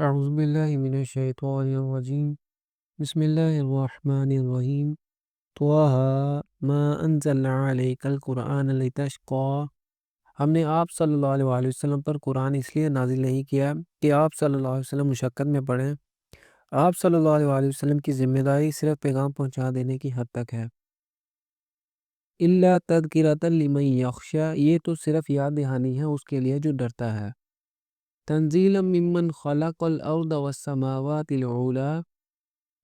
اعوذ باللہ من الشیطان الرجیم بسم اللہ الرحمن الرحیم طه ما انزلنا علیک القرآن لتشقى ہم نے آپ صلی اللہ علیہ وآلہ وسلم پر قرآن اس لیے نازل نہیں کیا کہ آپ صلی اللہ علیہ وسلم مشقت میں پڑیں۔ آپ صلی اللہ علیہ وآلہ وسلم کی ذمہ داری صرف پیغام پہنچا دینے کی حد تک ہے۔ الا تذکرۃ لمن یخشی، یہ تو صرف یاد دہانی ہے اس کے لیے جو ڈرتا ہے۔ تنزیلا ممن خلق الارض والسماوات العلی،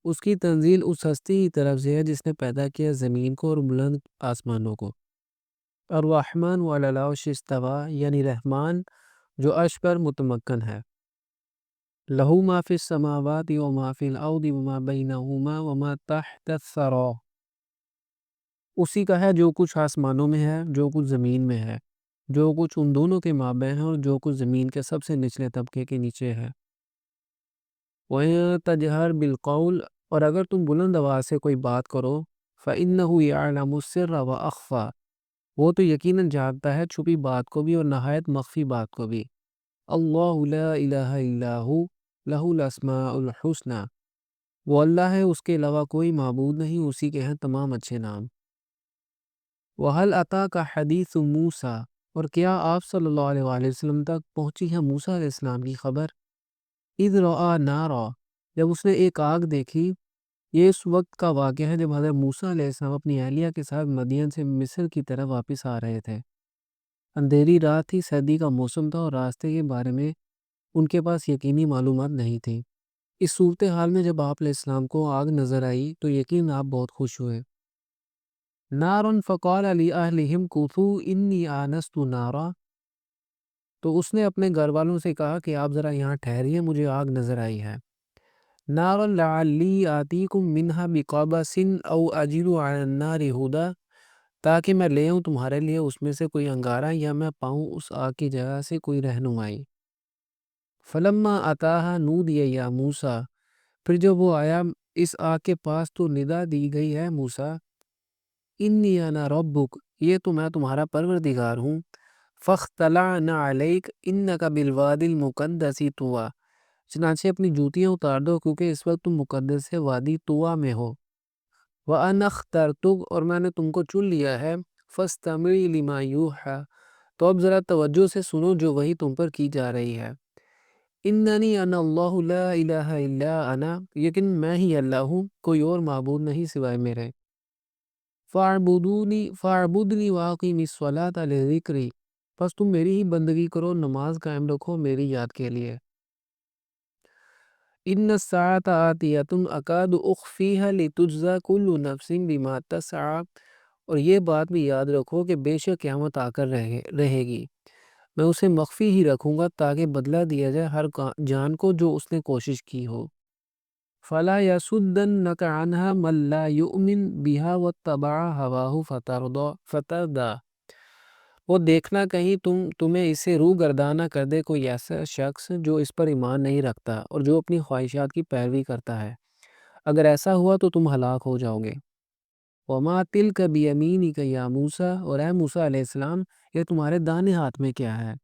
اس کی تنزیل اس ہستی کی طرف سے ہے جس نے پیدا کیا زمین کو اور بلند آسمانوں کو۔ الرحمن علی العرش استوی، یعنی رحمان جو عرش پر متمکن ہے۔ لہ ما فی السماوات وما فی الارض وما بینہما وما تحت الثری، اسی کا ہے جو کچھ آسمانوں میں ہے، جو کچھ زمین میں ہے، جو کچھ ان دونوں کے مابین ہے اور جو کچھ زمین کے سب سے نچلے طبقے کے نیچے ہے۔ وَإِن تَجْهَرْ بِالْقَوْلِ، اور اگر تم بلند آواز سے کوئی بات کرو، فَإِنَّهُ يَعْلَمُ السِّرَّ وَأَخْفَى، وہ تو یقیناً جانتا ہے چھپی بات کو بھی اور نہایت مخفی بات کو بھی۔ اللہ لا الہ الا ہو لہ الاسماء الحسنی، وہ اللہ ہے، اس کے علاوہ کوئی معبود نہیں، اسی کے ہیں تمام اچھے نام۔ وَهَلْ أَتَاكَ حَدِيثُ مُوسَىٰ، اور کیا آپ صلی اللہ علیہ وآلہ وسلم تک پہنچی ہے موسیٰ علیہ السلام کی خبر؟ اِذْ رَأَىٰ نَارًا، جب اس نے ایک آگ دیکھی۔ یہ اس وقت کا واقعہ ہے جب حضرت موسیٰ علیہ السلام اپنی اہلیہ کے ساتھ مدین سے مصر کی طرف واپس آ رہے تھے۔ اندھیری رات تھی، سردی کا موسم تھا اور راستے کے بارے میں ان کے پاس یقینی معلومات نہیں تھی۔ اس صورتحال میں جب آپ علیہ السلام کو آگ نظر آئی تو یقین آپ بہت خوش ہوئے۔ نَارٌ فَقَالَ لِأَهْلِهِمْ كُثُوا إِنِّي آنَسْتُ نَارًا، تو اس نے اپنے گھر والوں سے کہا کہ آپ ذرا یہاں ٹھہریے، مجھے آگ نظر آئی ہے۔ نَارًا لَعَلِّي آتِيكُم مِّنْهَا بِقَبَسٍ أَوْ أَجِدُ عَلَى النَّارِ هُدًى، تاکہ میں لے آؤں تمہارے لیے اس میں سے کوئی انگارہ یا میں پاؤں اس آگ کی جگہ سے کوئی رہنمائی۔ فَلَمَّا أَتَاهَا نُودِيَ يَا مُوسَىٰ، پھر جب وہ آیا اس آگ کے پاس تو ندا دی گئی ہے موسیٰ، اِنِّی أَنَا رَبُّكَ، یہ تو میں تمہارا پروردگار ہوں۔ فَاخْتَلَعْنَ عَلَيْكَ إِنَّكَ بِالْوَادِ الْمُقَدَّسِ طُوًى، چنانچہ اپنی جوتیاں اتار دو کیونکہ اس وقت تم مقدس سے وادی طویٰ میں ہو۔ وَأَنَا اخْتَرْتُكَ، اور میں نے تم کو چن لیا ہے۔ فَاسْتَمِعِي لِمَا يُوحَىٰ، تو اب ذرا توجہ سے سنو جو وحی تم پر کی جا رہی ہے۔ اِنَّنِي أَنَا اللَّهُ لَا إِلَٰهَ إِلَّا أَنَا، یقین میں ہی اللہ ہوں، کوئی اور معبود نہیں سوائے میرے۔ فَاعْبُدْنِي وَأَقِیمِ الصَّلَاةَ لِذِکْرِی، بس تم میری ہی بندگی کرو، نماز قائم رکھو میری یاد کے لیے۔ إِنَّ السَّاعَةَ آتِیَةٌ أَکَادُ أُخْفِیہا لِتُجْزَىٰ کُلُّ نَفْسٍ بِمَا تَسْعَىٰ، اور یہ بات بھی یاد رکھو کہ بے شک قیامت آ کر رہے گی، میں اسے مخفی ہی رکھوں گا تاکہ بدلہ دیا جائے ہر جان کو جو اس نے کوشش کی ہو۔ فَلَا يَصُدَّنَّكَ عَنْهَا مَن لَّا يُؤْمِنُ بِهَا وَاتَّبَعَ هَوَاهُ فَتَرْدَىٰ، وہ دیکھنا کہیں تمہیں اس سے روگرداں نہ کر دے کوئی ایسا شخص جو اس پر ایمان نہیں رکھتا اور جو اپنی خواہشات کی پیروی کرتا ہے، اگر ایسا ہوا تو تم ہلاک ہو جاؤ گے۔ وَمَا تِلْكَ بِيَمِينِكَ يَا مُوسَىٰ، اور اے موسیٰ علیہ السلام یہ تمہارے دانے ہاتھ میں کیا ہے؟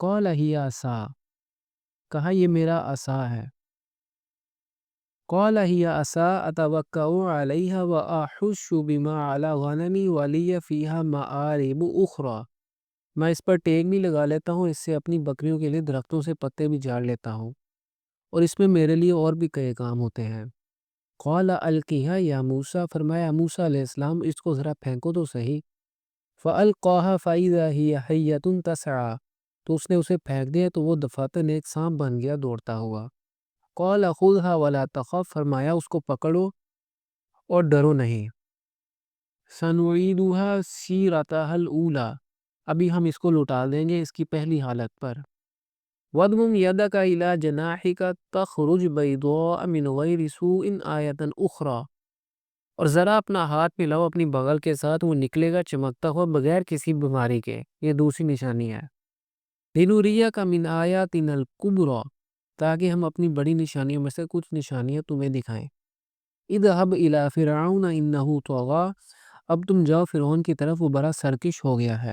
قَالَ هِيَ عَصَايَ، کہا یہ میرا عصا ہے۔ قَالَ هِيَ عَصَايَ أَتَوَكَّأُ عَلَيْهَا وَأَحُشُّ بِهَا عَلَىٰ غَنَمِي وَلِيَّ فِيهَا مَآرِبُ أُخْرَىٰ، میں اس پر ٹیک بھی لگا لیتا ہوں، اس سے اپنی بکریوں کے لیے درختوں سے پتے بھی جھاڑ لیتا ہوں، اور اس میں میرے لیے اور بھی کئی کام ہوتے ہیں۔ قَالَ أَلْقِهَا يَا مُوسَىٰ، فرمایا موسیٰ علیہ السلام اس کو ذرا پھینکو تو صحیح۔ فَأَلْقَاهَا فَإِذَا هِيَ حَيَّةٌ تَسْعَىٰ، تو اس نے اسے پھینک دیا تو وہ دفعتاً ایک سانپ بن گیا دوڑتا ہوا۔ قَالَ خُذْهَا وَلَا تَخَفْ، فرمایا اس کو پکڑو اور ڈرو نہیں۔ سَنُعِيدُهَا سِيرَتَهَا الْأُولَىٰ، ابھی ہم اس کو لوٹا دیں گے اس کی پہلی حالت پر۔ وَاضْمُمْ يَدَكَ إِلَىٰ جَنَاحِكَ تَخْرُجْ بَيْضَاءَ مِنْ غَيْرِ سُوءٍ آیَةً أُخْرَىٰ، اور ذرا اپنا ہاتھ ملاؤ اپنی بغل کے ساتھ، وہ نکلے گا چمکتا ہوا بغیر کسی بیماری کے، یہ دوسری نشانی ہے۔ لِنُرِيَكَ مِنْ آیَاتِنَا الْکُبْرَىٰ، تاکہ ہم اپنی بڑی نشانیوں میں سے کچھ نشانیاں تمہیں دکھائیں۔ اذهب إلى فرعون إنه طغى، اب تم جاؤ فرعون کی طرف، وہ بڑا سرکش ہو گیا ہے۔